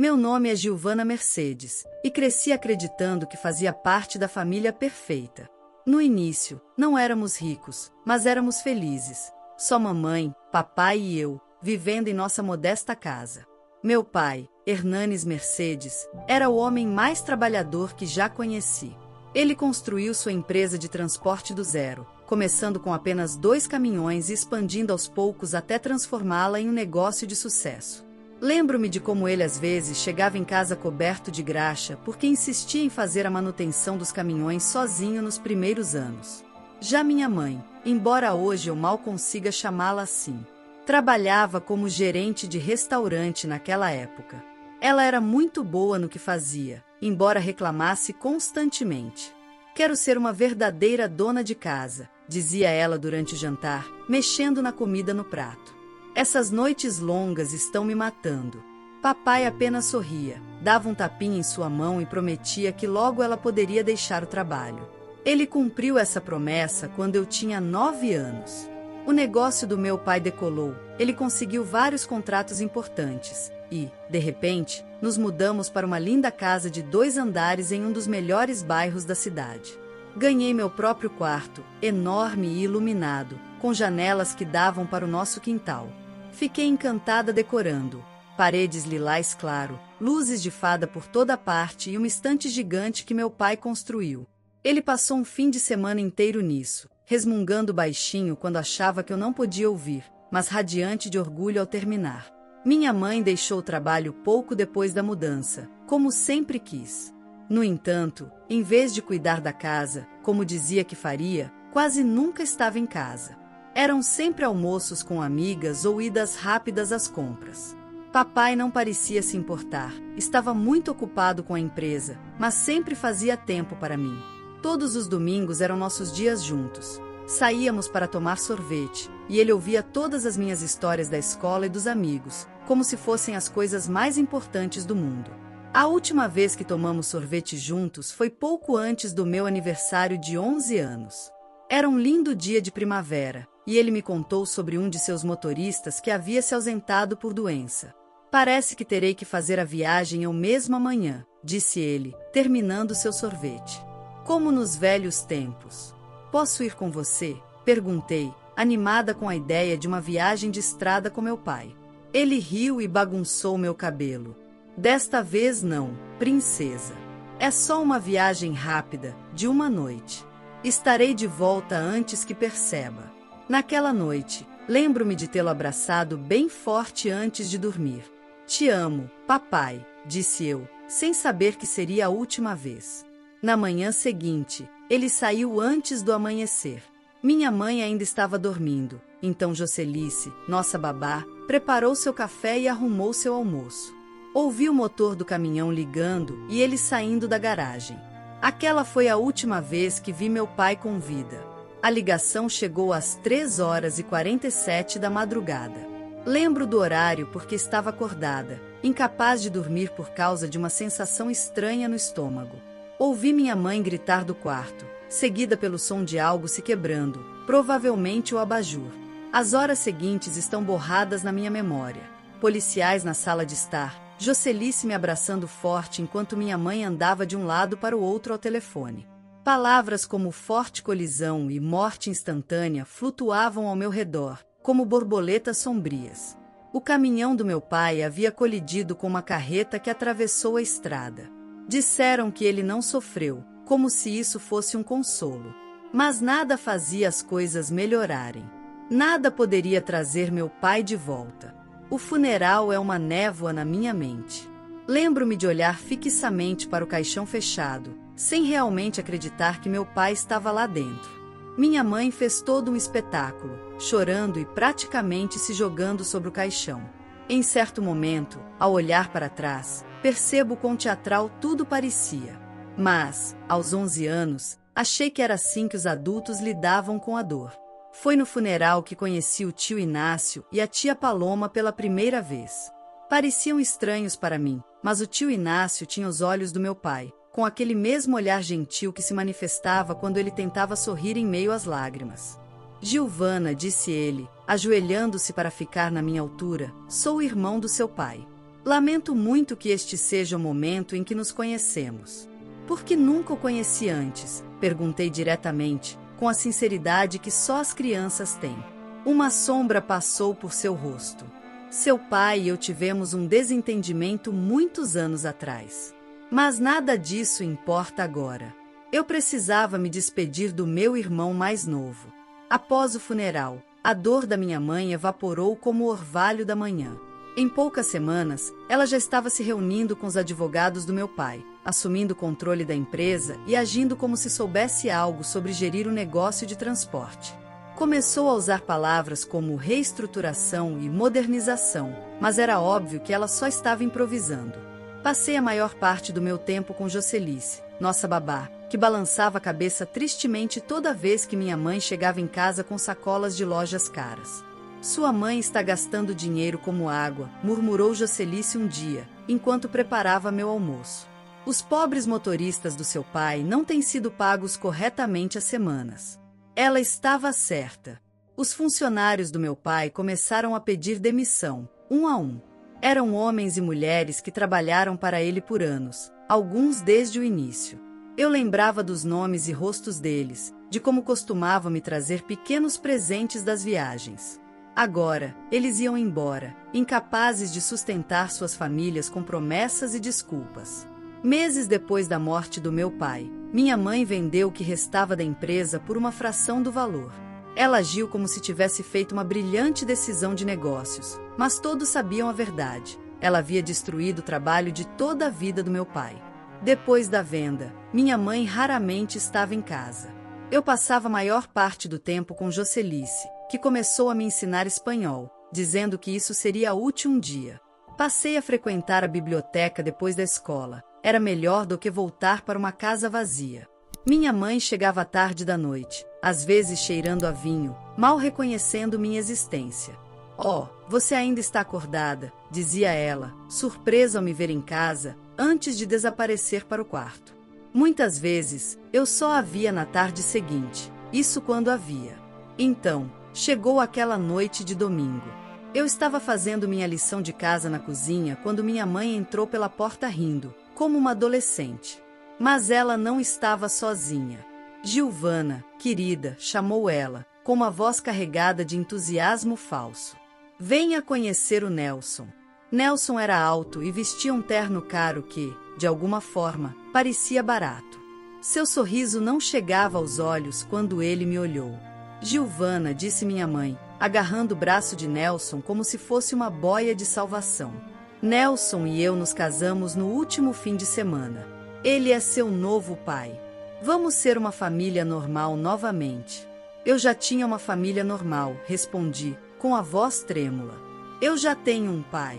Meu nome é Giovana Mercedes, e cresci acreditando que fazia parte da família perfeita. No início, não éramos ricos, mas éramos felizes. Só mamãe, papai e eu, vivendo em nossa modesta casa. Meu pai, Hernanes Mercedes, era o homem mais trabalhador que já conheci. Ele construiu sua empresa de transporte do zero, começando com apenas 2 caminhões e expandindo aos poucos até transformá-la em um negócio de sucesso. Lembro-me de como ele às vezes chegava em casa coberto de graxa porque insistia em fazer a manutenção dos caminhões sozinho nos primeiros anos. Já minha mãe, embora hoje eu mal consiga chamá-la assim, trabalhava como gerente de restaurante naquela época. Ela era muito boa no que fazia, embora reclamasse constantemente. "Quero ser uma verdadeira dona de casa", dizia ela durante o jantar, mexendo na comida no prato. "Essas noites longas estão me matando." Papai apenas sorria, dava um tapinha em sua mão e prometia que logo ela poderia deixar o trabalho. Ele cumpriu essa promessa quando eu tinha 9 anos. O negócio do meu pai decolou, ele conseguiu vários contratos importantes e, de repente, nos mudamos para uma linda casa de 2 andares em um dos melhores bairros da cidade. Ganhei meu próprio quarto, enorme e iluminado, com janelas que davam para o nosso quintal. Fiquei encantada decorando. Paredes lilás claro, luzes de fada por toda parte e uma estante gigante que meu pai construiu. Ele passou um fim de semana inteiro nisso, resmungando baixinho quando achava que eu não podia ouvir, mas radiante de orgulho ao terminar. Minha mãe deixou o trabalho pouco depois da mudança, como sempre quis. No entanto, em vez de cuidar da casa, como dizia que faria, quase nunca estava em casa. Eram sempre almoços com amigas ou idas rápidas às compras. Papai não parecia se importar, estava muito ocupado com a empresa, mas sempre fazia tempo para mim. Todos os domingos eram nossos dias juntos. Saíamos para tomar sorvete, e ele ouvia todas as minhas histórias da escola e dos amigos, como se fossem as coisas mais importantes do mundo. A última vez que tomamos sorvete juntos foi pouco antes do meu aniversário de 11 anos. Era um lindo dia de primavera, e ele me contou sobre um de seus motoristas que havia se ausentado por doença. "Parece que terei que fazer a viagem eu mesmo amanhã", disse ele, terminando seu sorvete. "Como nos velhos tempos." "Posso ir com você?", perguntei, animada com a ideia de uma viagem de estrada com meu pai. Ele riu e bagunçou meu cabelo. "Desta vez não, princesa. É só uma viagem rápida, de uma noite. Estarei de volta antes que perceba." Naquela noite, lembro-me de tê-lo abraçado bem forte antes de dormir. "Te amo, papai", disse eu, sem saber que seria a última vez. Na manhã seguinte, ele saiu antes do amanhecer. Minha mãe ainda estava dormindo, então Jocelice, nossa babá, preparou seu café e arrumou seu almoço. Ouvi o motor do caminhão ligando e ele saindo da garagem. Aquela foi a última vez que vi meu pai com vida. A ligação chegou às 3h47 da madrugada. Lembro do horário porque estava acordada, incapaz de dormir por causa de uma sensação estranha no estômago. Ouvi minha mãe gritar do quarto, seguida pelo som de algo se quebrando, provavelmente o abajur. As horas seguintes estão borradas na minha memória. Policiais na sala de estar, Jocelice me abraçando forte enquanto minha mãe andava de um lado para o outro ao telefone. Palavras como forte colisão e morte instantânea flutuavam ao meu redor, como borboletas sombrias. O caminhão do meu pai havia colidido com uma carreta que atravessou a estrada. Disseram que ele não sofreu, como se isso fosse um consolo. Mas nada fazia as coisas melhorarem. Nada poderia trazer meu pai de volta. O funeral é uma névoa na minha mente. Lembro-me de olhar fixamente para o caixão fechado, sem realmente acreditar que meu pai estava lá dentro. Minha mãe fez todo um espetáculo, chorando e praticamente se jogando sobre o caixão. Em certo momento, ao olhar para trás, percebo quão teatral tudo parecia. Mas, aos 11 anos, achei que era assim que os adultos lidavam com a dor. Foi no funeral que conheci o tio Inácio e a tia Paloma pela primeira vez. Pareciam estranhos para mim, mas o tio Inácio tinha os olhos do meu pai, com aquele mesmo olhar gentil que se manifestava quando ele tentava sorrir em meio às lágrimas. "Giovana", disse ele, ajoelhando-se para ficar na minha altura, "sou o irmão do seu pai." Lamento muito que este seja o momento em que nos conhecemos. Por que nunca o conheci antes? Perguntei diretamente, com a sinceridade que só as crianças têm. Uma sombra passou por seu rosto. Seu pai e eu tivemos um desentendimento muitos anos atrás. Mas nada disso importa agora. Eu precisava me despedir do meu irmão mais novo. Após o funeral, a dor da minha mãe evaporou como o orvalho da manhã. Em poucas semanas, ela já estava se reunindo com os advogados do meu pai, assumindo o controle da empresa e agindo como se soubesse algo sobre gerir o negócio de transporte. Começou a usar palavras como reestruturação e modernização, mas era óbvio que ela só estava improvisando. Passei a maior parte do meu tempo com Jocelice, nossa babá, que balançava a cabeça tristemente toda vez que minha mãe chegava em casa com sacolas de lojas caras. Sua mãe está gastando dinheiro como água, murmurou Jocelice um dia, enquanto preparava meu almoço. Os pobres motoristas do seu pai não têm sido pagos corretamente há semanas. Ela estava certa. Os funcionários do meu pai começaram a pedir demissão, um a um. Eram homens e mulheres que trabalharam para ele por anos, alguns desde o início. Eu lembrava dos nomes e rostos deles, de como costumavam me trazer pequenos presentes das viagens. Agora, eles iam embora, incapazes de sustentar suas famílias com promessas e desculpas. Meses depois da morte do meu pai, minha mãe vendeu o que restava da empresa por uma fração do valor. Ela agiu como se tivesse feito uma brilhante decisão de negócios, mas todos sabiam a verdade. Ela havia destruído o trabalho de toda a vida do meu pai. Depois da venda, minha mãe raramente estava em casa. Eu passava a maior parte do tempo com Jocelice, que começou a me ensinar espanhol, dizendo que isso seria útil um dia. Passei a frequentar a biblioteca depois da escola. Era melhor do que voltar para uma casa vazia. Minha mãe chegava tarde da noite, às vezes cheirando a vinho, mal reconhecendo minha existência. "Oh, você ainda está acordada", dizia ela, surpresa ao me ver em casa, antes de desaparecer para o quarto. Muitas vezes, eu só a via na tarde seguinte, isso quando a via. Então, chegou aquela noite de domingo. Eu estava fazendo minha lição de casa na cozinha quando minha mãe entrou pela porta rindo, como uma adolescente. Mas ela não estava sozinha. "Giovana, querida", chamou ela, com uma voz carregada de entusiasmo falso. "Venha conhecer o Nelson." Nelson era alto e vestia um terno caro que, de alguma forma, parecia barato. Seu sorriso não chegava aos olhos quando ele me olhou. "Giovana", disse minha mãe, agarrando o braço de Nelson como se fosse uma boia de salvação. "Nelson e eu nos casamos no último fim de semana. Ele é seu novo pai. Vamos ser uma família normal novamente." "Eu já tinha uma família normal", respondi, com a voz trêmula. "Eu já tenho um pai."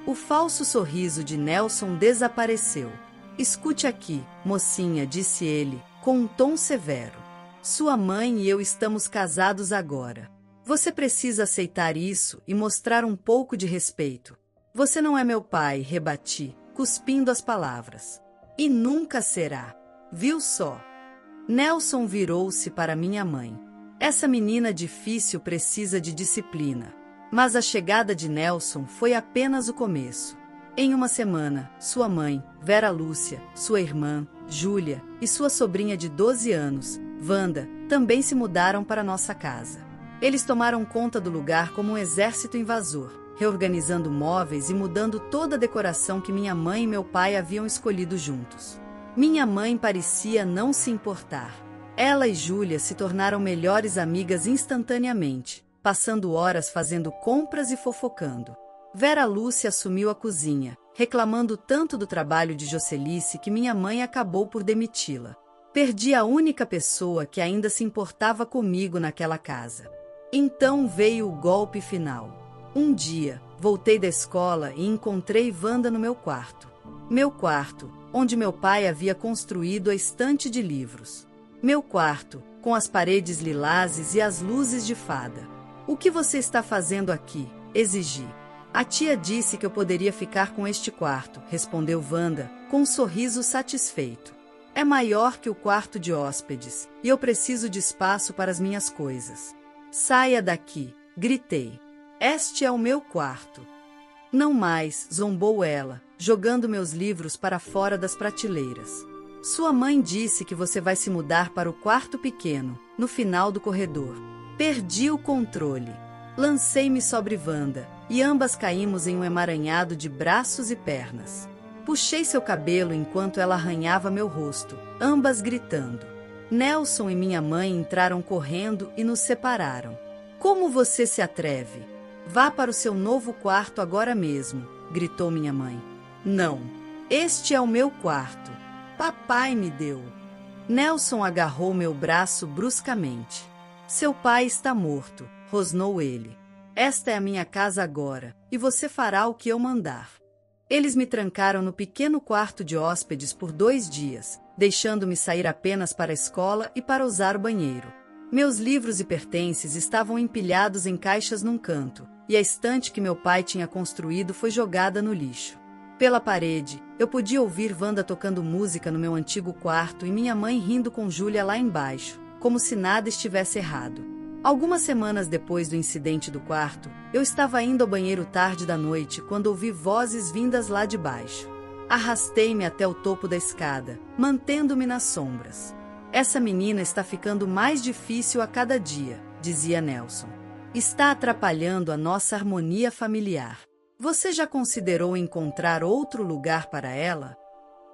O falso sorriso de Nelson desapareceu. "Escute aqui, mocinha", disse ele, com um tom severo. "Sua mãe e eu estamos casados agora. Você precisa aceitar isso e mostrar um pouco de respeito." "Você não é meu pai", rebati, cuspindo as palavras. "E nunca será. Viu só?" Nelson virou-se para minha mãe. "Essa menina difícil precisa de disciplina." Mas a chegada de Nelson foi apenas o começo. Em uma semana, sua mãe, Vera Lúcia, sua irmã, Júlia, e sua sobrinha de 12 anos, Wanda, também se mudaram para nossa casa. Eles tomaram conta do lugar como um exército invasor, reorganizando móveis e mudando toda a decoração que minha mãe e meu pai haviam escolhido juntos. Minha mãe parecia não se importar. Ela e Júlia se tornaram melhores amigas instantaneamente, passando horas fazendo compras e fofocando. Vera Lúcia assumiu a cozinha, reclamando tanto do trabalho de Jocelice que minha mãe acabou por demiti-la. Perdi a única pessoa que ainda se importava comigo naquela casa. Então veio o golpe final. Um dia, voltei da escola e encontrei Wanda no meu quarto. Meu quarto, onde meu pai havia construído a estante de livros. Meu quarto, com as paredes lilazes e as luzes de fada. "O que você está fazendo aqui?", exigi. "A tia disse que eu poderia ficar com este quarto", respondeu Wanda, com um sorriso satisfeito. "É maior que o quarto de hóspedes, e eu preciso de espaço para as minhas coisas." "Saia daqui", gritei. "Este é o meu quarto." Não mais, zombou ela, jogando meus livros para fora das prateleiras. Sua mãe disse que você vai se mudar para o quarto pequeno, no final do corredor. Perdi o controle. Lancei-me sobre Wanda, e ambas caímos em um emaranhado de braços e pernas. Puxei seu cabelo enquanto ela arranhava meu rosto, ambas gritando. Nelson e minha mãe entraram correndo e nos separaram. Como você se atreve? Vá para o seu novo quarto agora mesmo, gritou minha mãe. Não. Este é o meu quarto. Papai me deu. Nelson agarrou meu braço bruscamente. Seu pai está morto, rosnou ele. Esta é a minha casa agora, e você fará o que eu mandar. Eles me trancaram no pequeno quarto de hóspedes por 2 dias, deixando-me sair apenas para a escola e para usar o banheiro. Meus livros e pertences estavam empilhados em caixas num canto, e a estante que meu pai tinha construído foi jogada no lixo. Pela parede, eu podia ouvir Wanda tocando música no meu antigo quarto e minha mãe rindo com Júlia lá embaixo, como se nada estivesse errado. Algumas semanas depois do incidente do quarto, eu estava indo ao banheiro tarde da noite quando ouvi vozes vindas lá de baixo. Arrastei-me até o topo da escada, mantendo-me nas sombras. Essa menina está ficando mais difícil a cada dia, dizia Nelson. Está atrapalhando a nossa harmonia familiar. Você já considerou encontrar outro lugar para ela?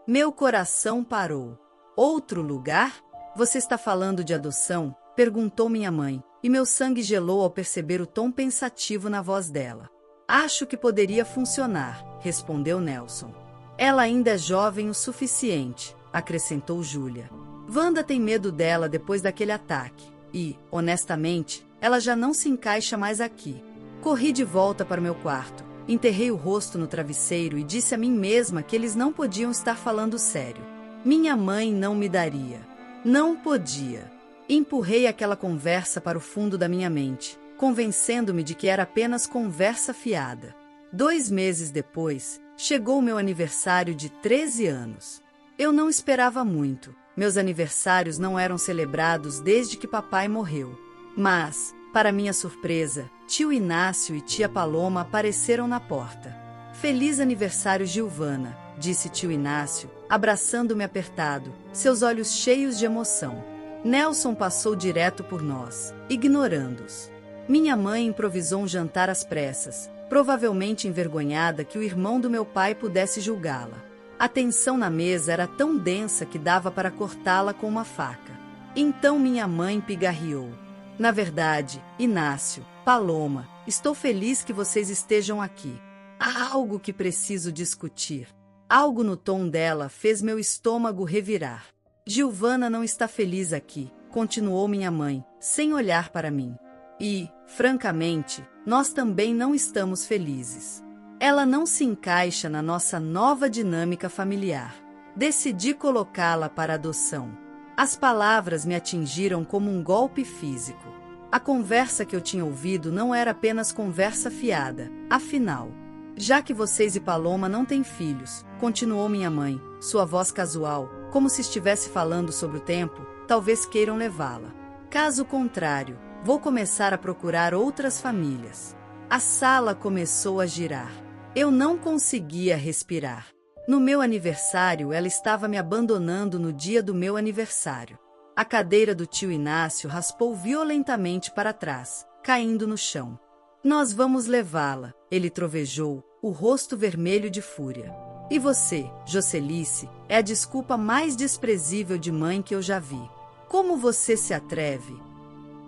Meu coração parou. Outro lugar? Você está falando de adoção? Perguntou minha mãe, e meu sangue gelou ao perceber o tom pensativo na voz dela. Acho que poderia funcionar, respondeu Nelson. Ela ainda é jovem o suficiente, acrescentou Júlia. Wanda tem medo dela depois daquele ataque, e, honestamente, ela já não se encaixa mais aqui. Corri de volta para o meu quarto, enterrei o rosto no travesseiro e disse a mim mesma que eles não podiam estar falando sério. Minha mãe não me daria. Não podia. Empurrei aquela conversa para o fundo da minha mente, convencendo-me de que era apenas conversa fiada. 2 meses depois, chegou o meu aniversário de 13 anos. Eu não esperava muito. Meus aniversários não eram celebrados desde que papai morreu. Mas, para minha surpresa, tio Inácio e tia Paloma apareceram na porta. Feliz aniversário, Giovana, disse tio Inácio, abraçando-me apertado, seus olhos cheios de emoção. Nelson passou direto por nós, ignorando-os. Minha mãe improvisou um jantar às pressas, provavelmente envergonhada que o irmão do meu pai pudesse julgá-la. A tensão na mesa era tão densa que dava para cortá-la com uma faca. Então minha mãe pigarreou. Na verdade, Inácio, Paloma, estou feliz que vocês estejam aqui. Há algo que preciso discutir. Algo no tom dela fez meu estômago revirar. Giovana não está feliz aqui, continuou minha mãe, sem olhar para mim. E, francamente, nós também não estamos felizes. Ela não se encaixa na nossa nova dinâmica familiar. Decidi colocá-la para adoção. As palavras me atingiram como um golpe físico. A conversa que eu tinha ouvido não era apenas conversa fiada, afinal. Já que vocês e Paloma não têm filhos, continuou minha mãe, sua voz casual, como se estivesse falando sobre o tempo, talvez queiram levá-la. Caso contrário, vou começar a procurar outras famílias. A sala começou a girar. Eu não conseguia respirar. No meu aniversário, ela estava me abandonando no dia do meu aniversário. A cadeira do tio Inácio raspou violentamente para trás, caindo no chão. Nós vamos levá-la, ele trovejou, o rosto vermelho de fúria. E você, Jocelice, é a desculpa mais desprezível de mãe que eu já vi. Como você se atreve?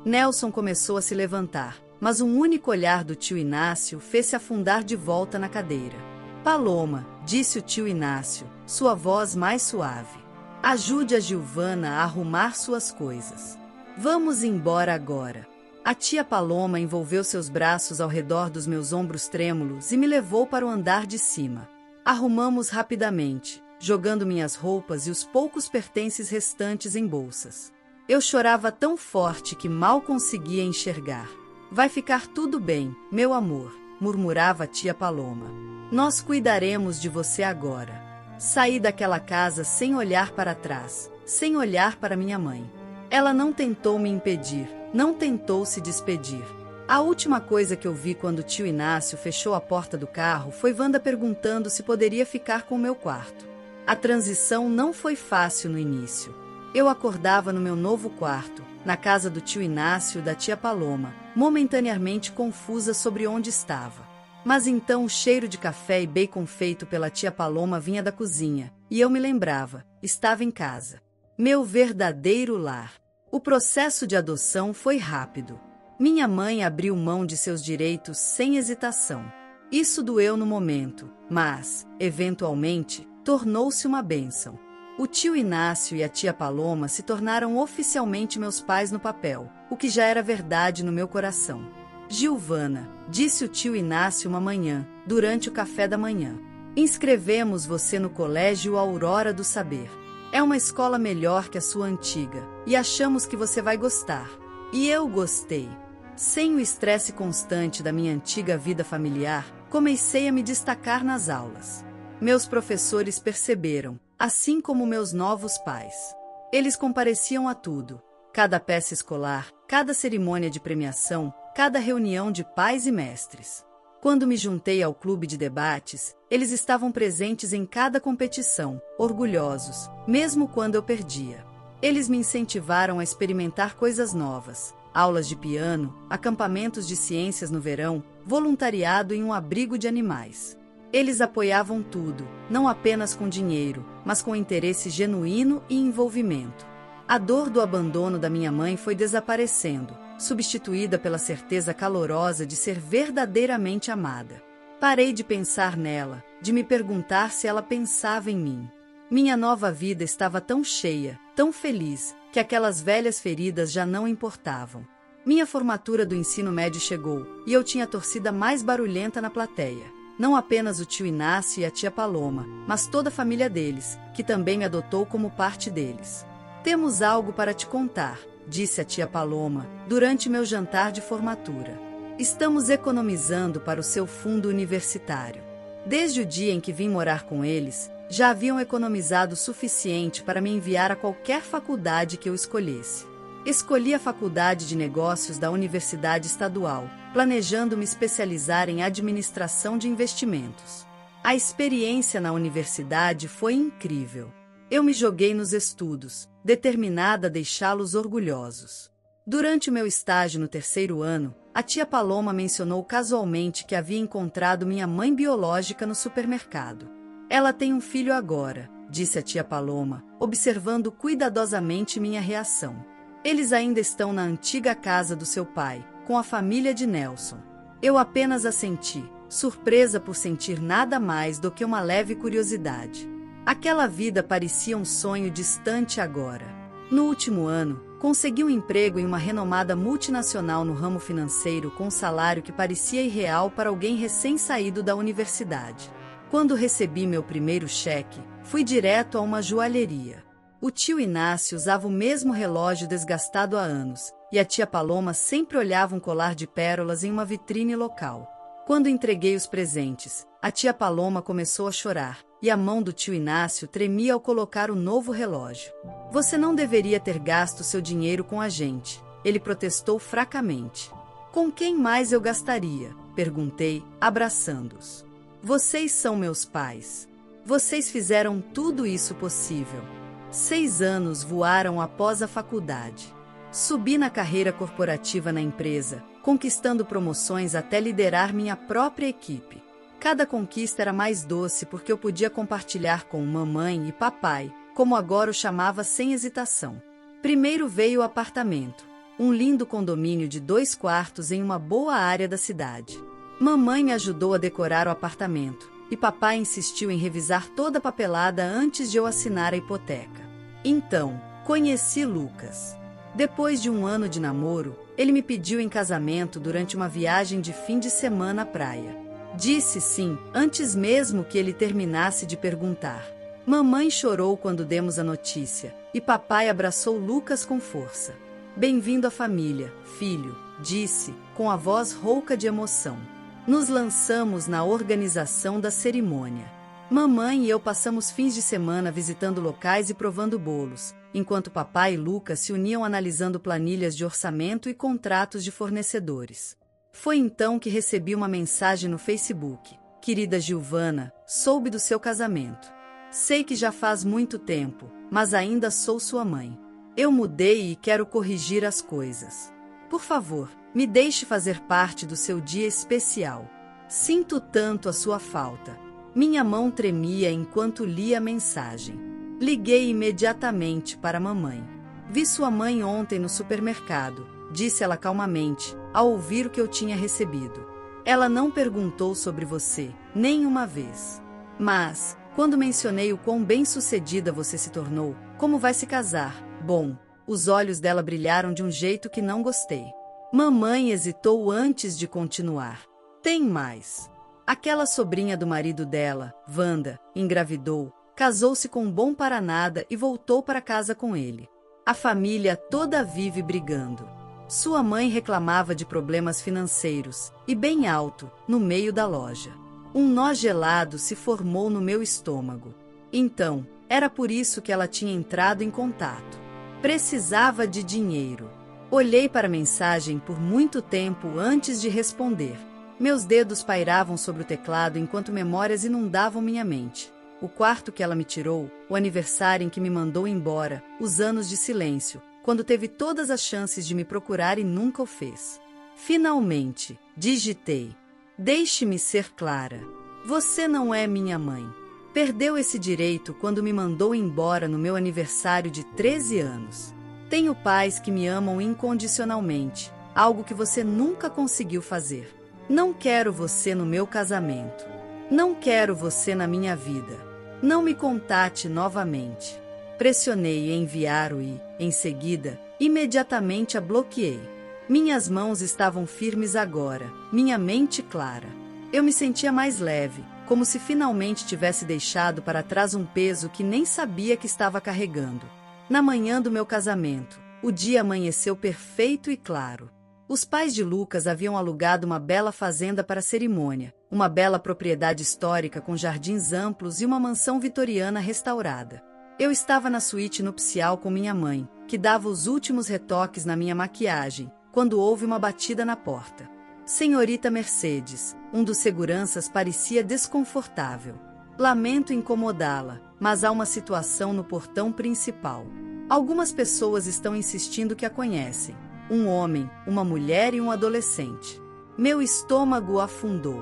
Nelson começou a se levantar, mas um único olhar do tio Inácio fez-se afundar de volta na cadeira. Paloma, disse o tio Inácio, sua voz mais suave. Ajude a Giovana a arrumar suas coisas. Vamos embora agora. A tia Paloma envolveu seus braços ao redor dos meus ombros trêmulos e me levou para o andar de cima. Arrumamos rapidamente, jogando minhas roupas e os poucos pertences restantes em bolsas. Eu chorava tão forte que mal conseguia enxergar. Vai ficar tudo bem, meu amor, murmurava a tia Paloma. Nós cuidaremos de você agora. Saí daquela casa sem olhar para trás, sem olhar para minha mãe. Ela não tentou me impedir, não tentou se despedir. A última coisa que eu vi quando o tio Inácio fechou a porta do carro foi Wanda perguntando se poderia ficar com o meu quarto. A transição não foi fácil no início. Eu acordava no meu novo quarto, na casa do tio Inácio e da tia Paloma, momentaneamente confusa sobre onde estava. Mas então o cheiro de café e bacon feito pela tia Paloma vinha da cozinha, e eu me lembrava, estava em casa. Meu verdadeiro lar. O processo de adoção foi rápido. Minha mãe abriu mão de seus direitos sem hesitação. Isso doeu no momento, mas, eventualmente, tornou-se uma bênção. O tio Inácio e a tia Paloma se tornaram oficialmente meus pais no papel, o que já era verdade no meu coração. Giovana, disse o tio Inácio uma manhã, durante o café da manhã. Inscrevemos você no Colégio Aurora do Saber. É uma escola melhor que a sua antiga, e achamos que você vai gostar. E eu gostei. Sem o estresse constante da minha antiga vida familiar, comecei a me destacar nas aulas. Meus professores perceberam, assim como meus novos pais. Eles compareciam a tudo. Cada peça escolar, cada cerimônia de premiação, cada reunião de pais e mestres. Quando me juntei ao clube de debates, eles estavam presentes em cada competição, orgulhosos, mesmo quando eu perdia. Eles me incentivaram a experimentar coisas novas. Aulas de piano, acampamentos de ciências no verão, voluntariado em um abrigo de animais. Eles apoiavam tudo, não apenas com dinheiro, mas com interesse genuíno e envolvimento. A dor do abandono da minha mãe foi desaparecendo, substituída pela certeza calorosa de ser verdadeiramente amada. Parei de pensar nela, de me perguntar se ela pensava em mim. Minha nova vida estava tão cheia, tão feliz, que aquelas velhas feridas já não importavam. Minha formatura do ensino médio chegou, e eu tinha a torcida mais barulhenta na plateia. Não apenas o tio Inácio e a tia Paloma, mas toda a família deles, que também me adotou como parte deles. Temos algo para te contar, disse a tia Paloma, durante meu jantar de formatura. Estamos economizando para o seu fundo universitário. Desde o dia em que vim morar com eles, já haviam economizado o suficiente para me enviar a qualquer faculdade que eu escolhesse. Escolhi a Faculdade de Negócios da Universidade Estadual, planejando me especializar em administração de investimentos. A experiência na universidade foi incrível. Eu me joguei nos estudos, determinada a deixá-los orgulhosos. Durante o meu estágio no terceiro ano, a tia Paloma mencionou casualmente que havia encontrado minha mãe biológica no supermercado. Ela tem um filho agora, disse a tia Paloma, observando cuidadosamente minha reação. Eles ainda estão na antiga casa do seu pai, com a família de Nelson. Eu apenas assenti, surpresa por sentir nada mais do que uma leve curiosidade. Aquela vida parecia um sonho distante agora. No último ano, consegui um emprego em uma renomada multinacional no ramo financeiro com um salário que parecia irreal para alguém recém-saído da universidade. Quando recebi meu primeiro cheque, fui direto a uma joalheria. O tio Inácio usava o mesmo relógio desgastado há anos, e a tia Paloma sempre olhava um colar de pérolas em uma vitrine local. Quando entreguei os presentes, a tia Paloma começou a chorar, e a mão do tio Inácio tremia ao colocar o novo relógio. Você não deveria ter gasto seu dinheiro com a gente, ele protestou fracamente. Com quem mais eu gastaria? Perguntei, abraçando-os. Vocês são meus pais. Vocês fizeram tudo isso possível. 6 anos voaram após a faculdade. Subi na carreira corporativa na empresa, conquistando promoções até liderar minha própria equipe. Cada conquista era mais doce porque eu podia compartilhar com mamãe e papai, como agora o chamava sem hesitação. Primeiro veio o apartamento, um lindo condomínio de 2 quartos em uma boa área da cidade. Mamãe me ajudou a decorar o apartamento, e papai insistiu em revisar toda a papelada antes de eu assinar a hipoteca. Então, conheci Lucas. Depois de 1 ano de namoro, ele me pediu em casamento durante uma viagem de fim de semana à praia. Disse sim, antes mesmo que ele terminasse de perguntar. Mamãe chorou quando demos a notícia, e papai abraçou Lucas com força. Bem-vindo à família, filho, disse, com a voz rouca de emoção. Nos lançamos na organização da cerimônia. Mamãe e eu passamos fins de semana visitando locais e provando bolos, enquanto papai e Lucas se uniam analisando planilhas de orçamento e contratos de fornecedores. Foi então que recebi uma mensagem no Facebook. Querida Giovana, soube do seu casamento. Sei que já faz muito tempo, mas ainda sou sua mãe. Eu mudei e quero corrigir as coisas. Por favor, me deixe fazer parte do seu dia especial. Sinto tanto a sua falta. Minha mão tremia enquanto lia a mensagem. Liguei imediatamente para a mamãe. Vi sua mãe ontem no supermercado, disse ela calmamente, ao ouvir o que eu tinha recebido. Ela não perguntou sobre você, nem uma vez. Mas, quando mencionei o quão bem-sucedida você se tornou, como vai se casar, bom, os olhos dela brilharam de um jeito que não gostei. Mamãe hesitou antes de continuar. Tem mais. Aquela sobrinha do marido dela, Wanda, engravidou, casou-se com um bom para nada e voltou para casa com ele. A família toda vive brigando. Sua mãe reclamava de problemas financeiros, e bem alto, no meio da loja. Um nó gelado se formou no meu estômago. Então, era por isso que ela tinha entrado em contato. Precisava de dinheiro. Olhei para a mensagem por muito tempo antes de responder. Meus dedos pairavam sobre o teclado enquanto memórias inundavam minha mente. O quarto que ela me tirou, o aniversário em que me mandou embora, os anos de silêncio, quando teve todas as chances de me procurar e nunca o fez. Finalmente, digitei. Deixe-me ser clara. Você não é minha mãe. Perdeu esse direito quando me mandou embora no meu aniversário de 13 anos. Tenho pais que me amam incondicionalmente, algo que você nunca conseguiu fazer. Não quero você no meu casamento. Não quero você na minha vida. Não me contate novamente. Pressionei enviar-o e, em seguida, imediatamente a bloqueei. Minhas mãos estavam firmes agora, minha mente clara. Eu me sentia mais leve, como se finalmente tivesse deixado para trás um peso que nem sabia que estava carregando. Na manhã do meu casamento, o dia amanheceu perfeito e claro. Os pais de Lucas haviam alugado uma bela fazenda para a cerimônia, uma bela propriedade histórica com jardins amplos e uma mansão vitoriana restaurada. Eu estava na suíte nupcial com minha mãe, que dava os últimos retoques na minha maquiagem, quando houve uma batida na porta. Senhorita Mercedes, um dos seguranças parecia desconfortável. Lamento incomodá-la, mas há uma situação no portão principal. Algumas pessoas estão insistindo que a conhecem. Um homem, uma mulher e um adolescente. Meu estômago afundou.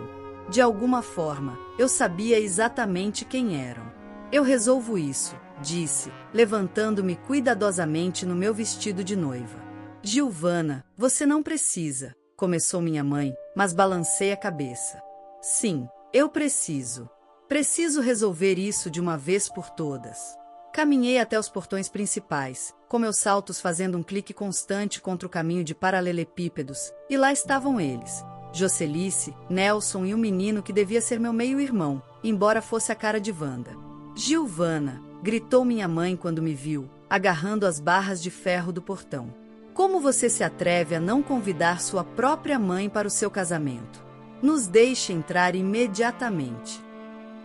De alguma forma, eu sabia exatamente quem eram. Eu resolvo isso, disse, levantando-me cuidadosamente no meu vestido de noiva. Giovana, você não precisa, começou minha mãe, mas balancei a cabeça. Sim, eu preciso. Preciso resolver isso de uma vez por todas. Caminhei até os portões principais, com meus saltos fazendo um clique constante contra o caminho de paralelepípedos, e lá estavam eles. Jocelice, Nelson e um menino que devia ser meu meio-irmão, embora fosse a cara de Wanda. Giovana, gritou minha mãe quando me viu, agarrando as barras de ferro do portão. Como você se atreve a não convidar sua própria mãe para o seu casamento? Nos deixe entrar imediatamente.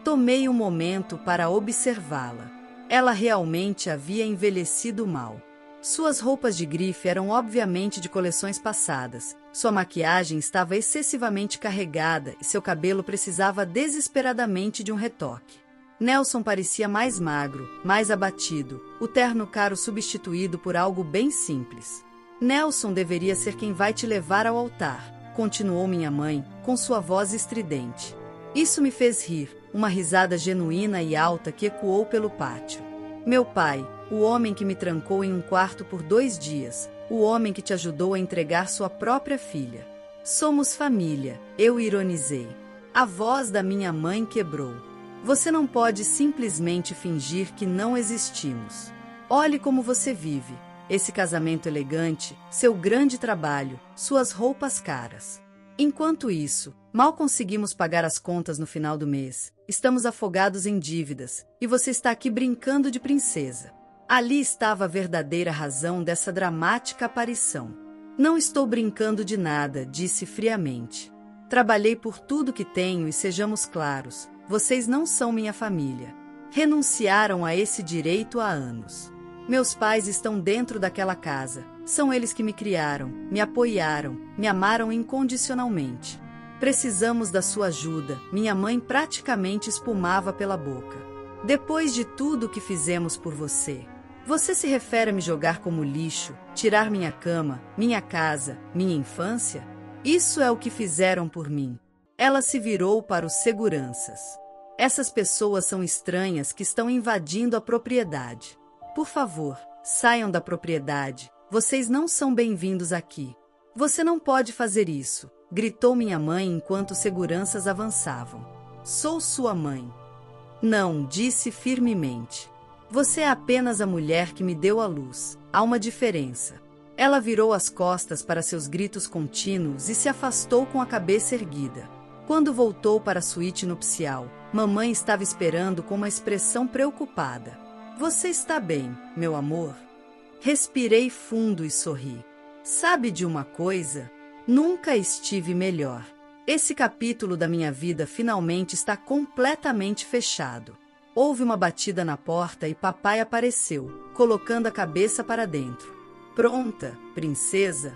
Tomei um momento para observá-la. Ela realmente havia envelhecido mal. Suas roupas de grife eram obviamente de coleções passadas, sua maquiagem estava excessivamente carregada e seu cabelo precisava desesperadamente de um retoque. Nelson parecia mais magro, mais abatido, o terno caro substituído por algo bem simples. Nelson deveria ser quem vai te levar ao altar, continuou minha mãe, com sua voz estridente. Isso me fez rir, uma risada genuína e alta que ecoou pelo pátio. Meu pai, o homem que me trancou em um quarto por 2 dias, o homem que te ajudou a entregar sua própria filha. Somos família, eu ironizei. A voz da minha mãe quebrou. Você não pode simplesmente fingir que não existimos. Olhe como você vive. Esse casamento elegante, seu grande trabalho, suas roupas caras. Enquanto isso, mal conseguimos pagar as contas no final do mês, estamos afogados em dívidas, e você está aqui brincando de princesa. Ali estava a verdadeira razão dessa dramática aparição. Não estou brincando de nada, disse friamente. Trabalhei por tudo que tenho e sejamos claros, vocês não são minha família. Renunciaram a esse direito há anos. Meus pais estão dentro daquela casa, São eles que me criaram, me apoiaram, me amaram incondicionalmente. Precisamos da sua ajuda, minha mãe praticamente espumava pela boca. Depois de tudo que fizemos por você. Você se refere a me jogar como lixo, tirar minha cama, minha casa, minha infância? Isso é o que fizeram por mim. Ela se virou para os seguranças. Essas pessoas são estranhas que estão invadindo a propriedade. Por favor, saiam da propriedade. Vocês não são bem-vindos aqui. Você não pode fazer isso, gritou minha mãe enquanto os seguranças avançavam. Sou sua mãe. Não, disse firmemente. Você é apenas a mulher que me deu à luz. Há uma diferença. Ela virou as costas para seus gritos contínuos e se afastou com a cabeça erguida. Quando voltou para a suíte nupcial, mamãe estava esperando com uma expressão preocupada. Você está bem, meu amor? Respirei fundo e sorri. Sabe de uma coisa? Nunca estive melhor. Esse capítulo da minha vida finalmente está completamente fechado. Houve uma batida na porta e papai apareceu, colocando a cabeça para dentro. Pronta, princesa?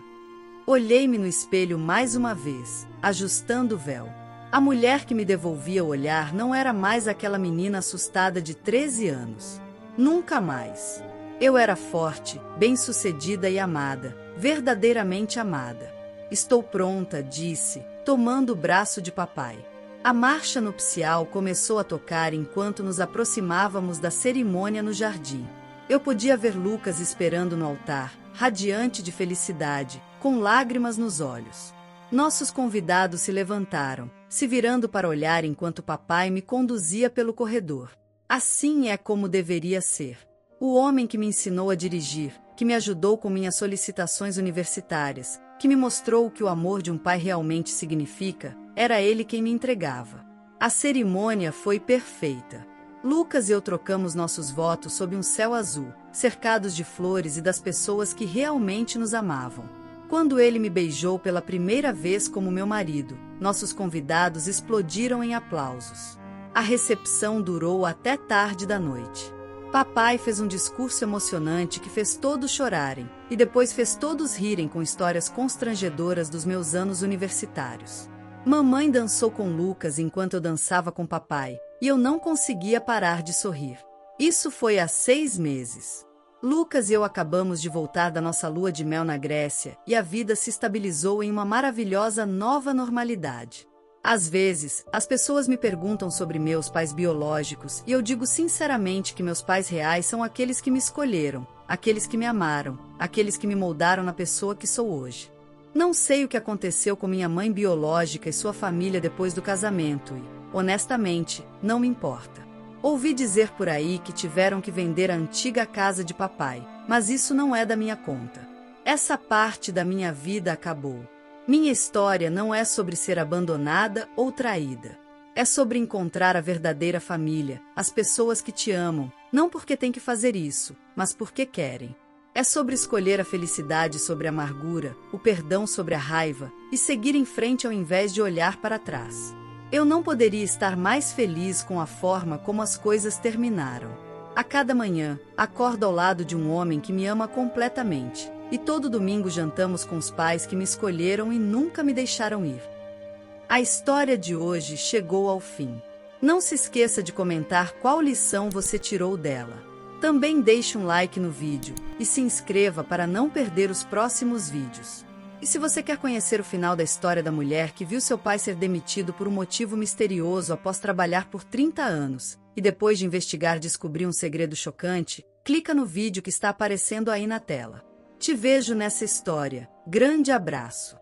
Olhei-me no espelho mais uma vez, ajustando o véu. A mulher que me devolvia o olhar não era mais aquela menina assustada de 13 anos. Nunca mais. Eu era forte, bem-sucedida e amada, verdadeiramente amada. Estou pronta, disse, tomando o braço de papai. A marcha nupcial começou a tocar enquanto nos aproximávamos da cerimônia no jardim. Eu podia ver Lucas esperando no altar, radiante de felicidade, com lágrimas nos olhos. Nossos convidados se levantaram, se virando para olhar enquanto papai me conduzia pelo corredor. Assim é como deveria ser. O homem que me ensinou a dirigir, que me ajudou com minhas solicitações universitárias, que me mostrou o que o amor de um pai realmente significa, era ele quem me entregava. A cerimônia foi perfeita. Lucas e eu trocamos nossos votos sob um céu azul, cercados de flores e das pessoas que realmente nos amavam. Quando ele me beijou pela primeira vez como meu marido, nossos convidados explodiram em aplausos. A recepção durou até tarde da noite. Papai fez um discurso emocionante que fez todos chorarem, e depois fez todos rirem com histórias constrangedoras dos meus anos universitários. Mamãe dançou com Lucas enquanto eu dançava com papai, e eu não conseguia parar de sorrir. Isso foi há 6 meses. Lucas e eu acabamos de voltar da nossa lua de mel na Grécia, e a vida se estabilizou em uma maravilhosa nova normalidade. Às vezes, as pessoas me perguntam sobre meus pais biológicos e eu digo sinceramente que meus pais reais são aqueles que me escolheram, aqueles que me amaram, aqueles que me moldaram na pessoa que sou hoje. Não sei o que aconteceu com minha mãe biológica e sua família depois do casamento e, honestamente, não me importa. Ouvi dizer por aí que tiveram que vender a antiga casa de papai, mas isso não é da minha conta. Essa parte da minha vida acabou. Minha história não é sobre ser abandonada ou traída. É sobre encontrar a verdadeira família, as pessoas que te amam, não porque tem que fazer isso, mas porque querem. É sobre escolher a felicidade sobre a amargura, o perdão sobre a raiva, e seguir em frente ao invés de olhar para trás. Eu não poderia estar mais feliz com a forma como as coisas terminaram. A cada manhã, acordo ao lado de um homem que me ama completamente. E todo domingo jantamos com os pais que me escolheram e nunca me deixaram ir. A história de hoje chegou ao fim. Não se esqueça de comentar qual lição você tirou dela. Também deixe um like no vídeo e se inscreva para não perder os próximos vídeos. E se você quer conhecer o final da história da mulher que viu seu pai ser demitido por um motivo misterioso após trabalhar por 30 anos, e depois de investigar descobrir um segredo chocante, clica no vídeo que está aparecendo aí na tela. Te vejo nessa história. Grande abraço!